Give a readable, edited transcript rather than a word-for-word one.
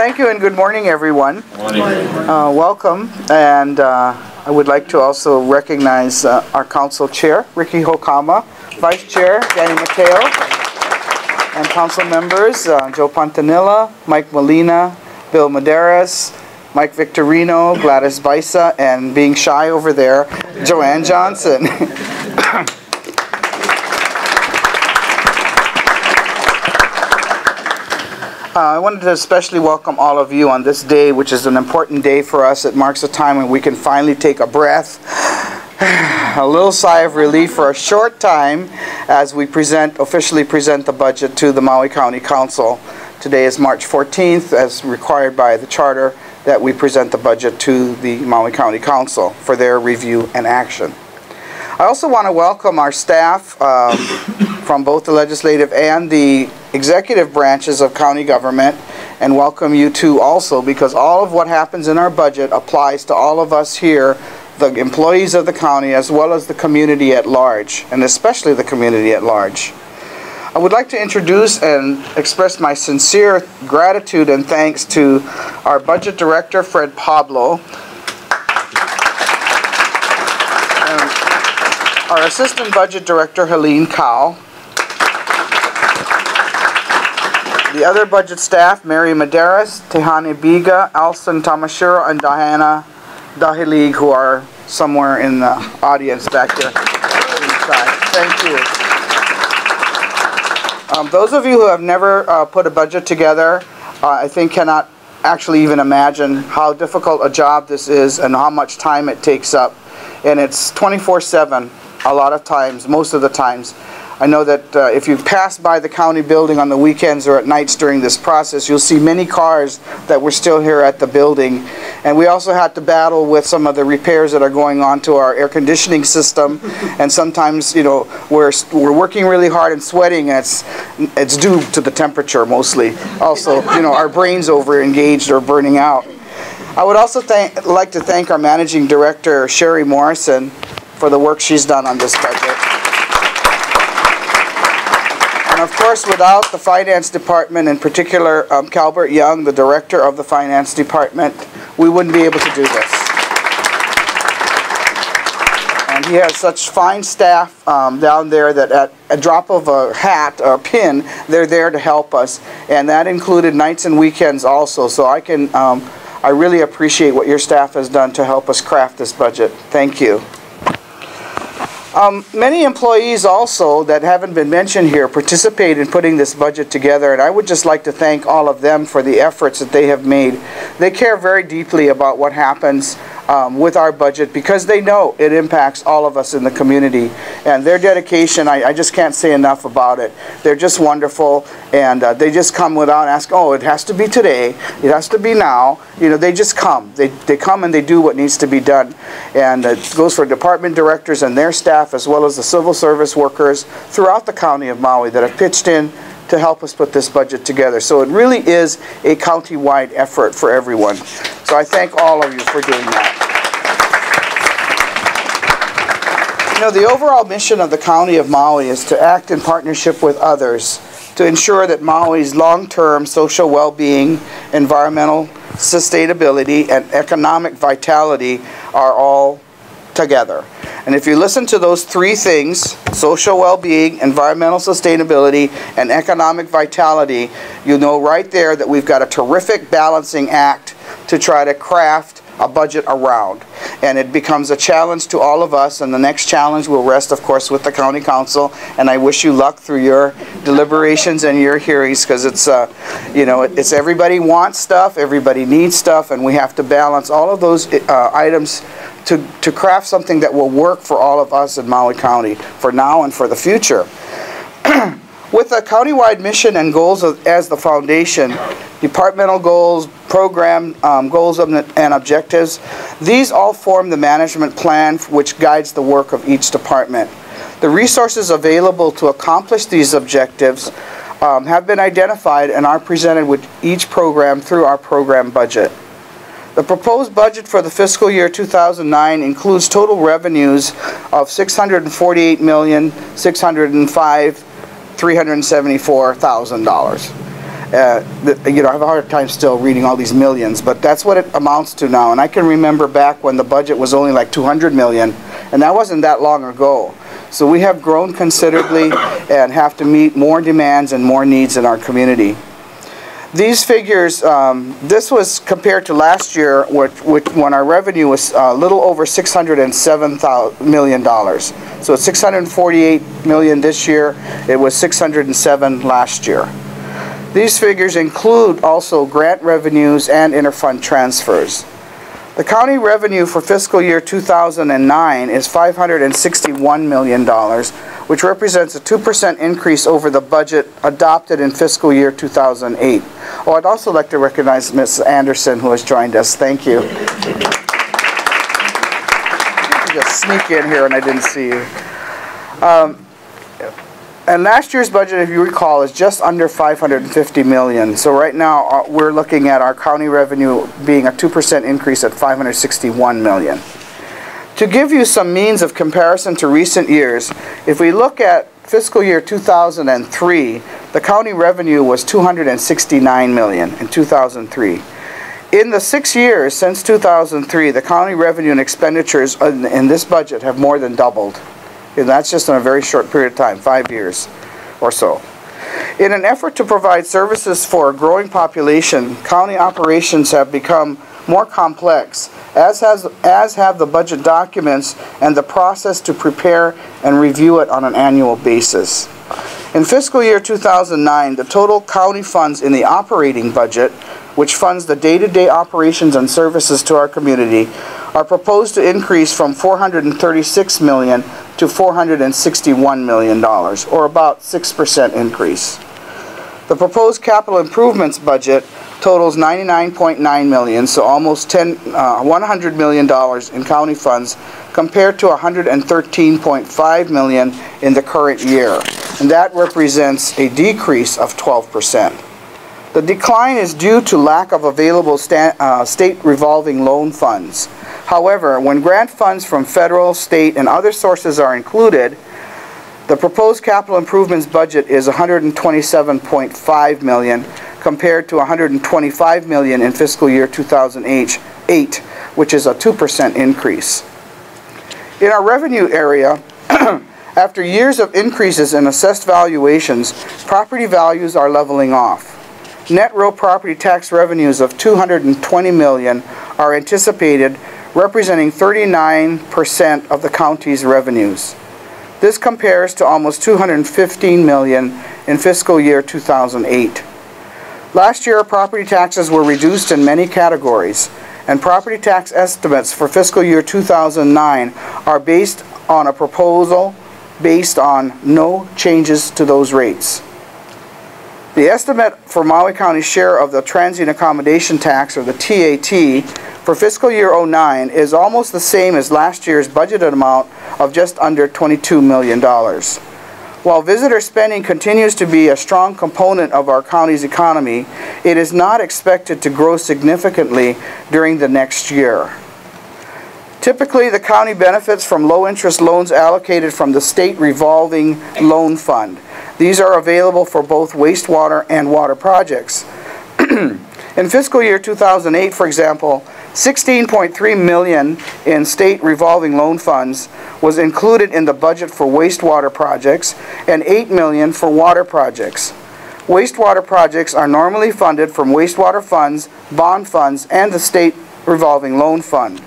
Thank you and good morning, everyone. Morning. Welcome, and I would like to also recognize our council chair, Ricky Hokama, vice chair, Danny Mateo, and council members, Joe Pantanilla, Mike Molina, Bill Maderas, Mike Victorino, Gladys Baisa, and being shy over there, Joanne Johnson. I wanted to especially welcome all of you on this day, which is an important day for us. It marks a time when we can finally take a breath, a little sigh of relief for a short time as we officially present the budget to the Maui County Council. Today is March 14th, as required by the charter, that we present the budget to the Maui County Council for their review and action. I also want to welcome our staff from both the legislative and the executive branches of county government, and welcome you too also, because all of what happens in our budget applies to all of us here, the employees of the county, as well as the community at large, and especially the community at large. I would like to introduce and express my sincere gratitude and thanks to our budget director, Fred Pablo, and our assistant budget director, Helene Cow, the other budget staff, Mary Maderas, Tehane Biga, Alson Tamashiro, and Diana Dahilig, who are somewhere in the audience back there inside. Thank you. Those of you who have never put a budget together, I think cannot actually even imagine how difficult a job this is and how much time it takes up. And it's 24/7 a lot of times, most of the times. I know that if you pass by the county building on the weekends or at nights during this process, you'll see many cars that were still here at the building. And we also had to battle with some of the repairs that are going on to our air conditioning system. And sometimes, you know, we're working really hard and sweating, and it's due to the temperature mostly. Also, you know, our brains over-engaged or burning out. I would also like to thank our managing director, Sherry Morrison, for the work she's done on this budget. And of course, without the finance department, in particular Calbert Young, the director of the finance department, we wouldn't be able to do this. And he has such fine staff down there that at a drop of a hat or a pin, they're there to help us. And that included nights and weekends also. So I really appreciate what your staff has done to help us craft this budget. Thank you. Many employees also that haven't been mentioned here participate in putting this budget together, and I would just like to thank all of them for the efforts that they have made. They care very deeply about what happens with our budget because they know it impacts all of us in the community, and their dedication, I just can't say enough about it. They're just wonderful, and they just come without asking, oh, it has to be today, it has to be now. You know, they just come. They come and they do what needs to be done, and it goes for department directors and their staff, as well as the civil service workers throughout the county of Maui that have pitched in to help us put this budget together. So it really is a county-wide effort for everyone. So I thank all of you for doing that. You know, the overall mission of the county of Maui is to act in partnership with others to ensure that Maui's long-term social well-being, environmental sustainability, and economic vitality are all together. And if you listen to those three things, social well-being, environmental sustainability, and economic vitality, you know right there that we've got a terrific balancing act to try to craft a budget around. And it becomes a challenge to all of us, and the next challenge will rest, of course, with the county council. And I wish you luck through your deliberations and your hearings, because it's, you know, it's everybody wants stuff, everybody needs stuff, and we have to balance all of those items to craft something that will work for all of us in Maui County, for now and for the future. With a countywide mission and goals as the foundation, departmental goals, program goals and objectives, these all form the management plan which guides the work of each department. The resources available to accomplish these objectives have been identified and are presented with each program through our program budget. The proposed budget for the fiscal year 2009 includes total revenues of $648,605,374,000. You know, I have a hard time still reading all these millions, but that's what it amounts to now. And I can remember back when the budget was only like 200 million, and that wasn't that long ago. So we have grown considerably and have to meet more demands and more needs in our community. These figures, this was compared to last year, when our revenue was a little over $607 million. So it's $648 million this year. It was $607 last year. These figures include also grant revenues and interfund transfers. The county revenue for fiscal year 2009 is $561 million, which represents a 2% increase over the budget adopted in fiscal year 2008. Oh, I'd also like to recognize Ms. Anderson, who has joined us. Thank you. Just sneak in here and I didn't see you. And last year's budget, if you recall, is just under $550 million. So right now, we're looking at our county revenue being a 2% increase at $561 million. To give you some means of comparison to recent years, if we look at fiscal year 2003, the county revenue was $269 million in 2003. In the 6 years since 2003, the county revenue and expenditures in this budget have more than doubled. And that's just in a very short period of time, 5 years or so. In an effort to provide services for a growing population, county operations have become more complex, as have the budget documents and the process to prepare and review it on an annual basis. In fiscal year 2009, the total county funds in the operating budget, which funds the day-to-day operations and services to our community, are proposed to increase from $436 million to $461 million, or about 6% increase. The proposed capital improvements budget totals $99.9 million, so almost $100 million in county funds, compared to $113.5 million in the current year, and that represents a decrease of 12%. The decline is due to lack of available state revolving loan funds. However, when grant funds from federal, state, and other sources are included, the proposed capital improvements budget is $127.5 million compared to $125 million in fiscal year 2008, which is a 2% increase. In our revenue area, after years of increases in assessed valuations, property values are leveling off. Net real property tax revenues of $220 million are anticipated, representing 39% of the county's revenues. This compares to almost $215 million in fiscal year 2008. Last year, property taxes were reduced in many categories, and property tax estimates for fiscal year 2009 are based on a proposal based on no changes to those rates. The estimate for Maui County's share of the transient accommodation tax, or the TAT, for fiscal year 2009 is almost the same as last year's budgeted amount of just under $22 million. While visitor spending continues to be a strong component of our county's economy, it is not expected to grow significantly during the next year. Typically, the county benefits from low-interest loans allocated from the state revolving loan fund. These are available for both wastewater and water projects. In fiscal year 2008, for example, $16.3 million in state revolving loan funds was included in the budget for wastewater projects and $8 million for water projects. Wastewater projects are normally funded from wastewater funds, bond funds, and the state revolving loan fund.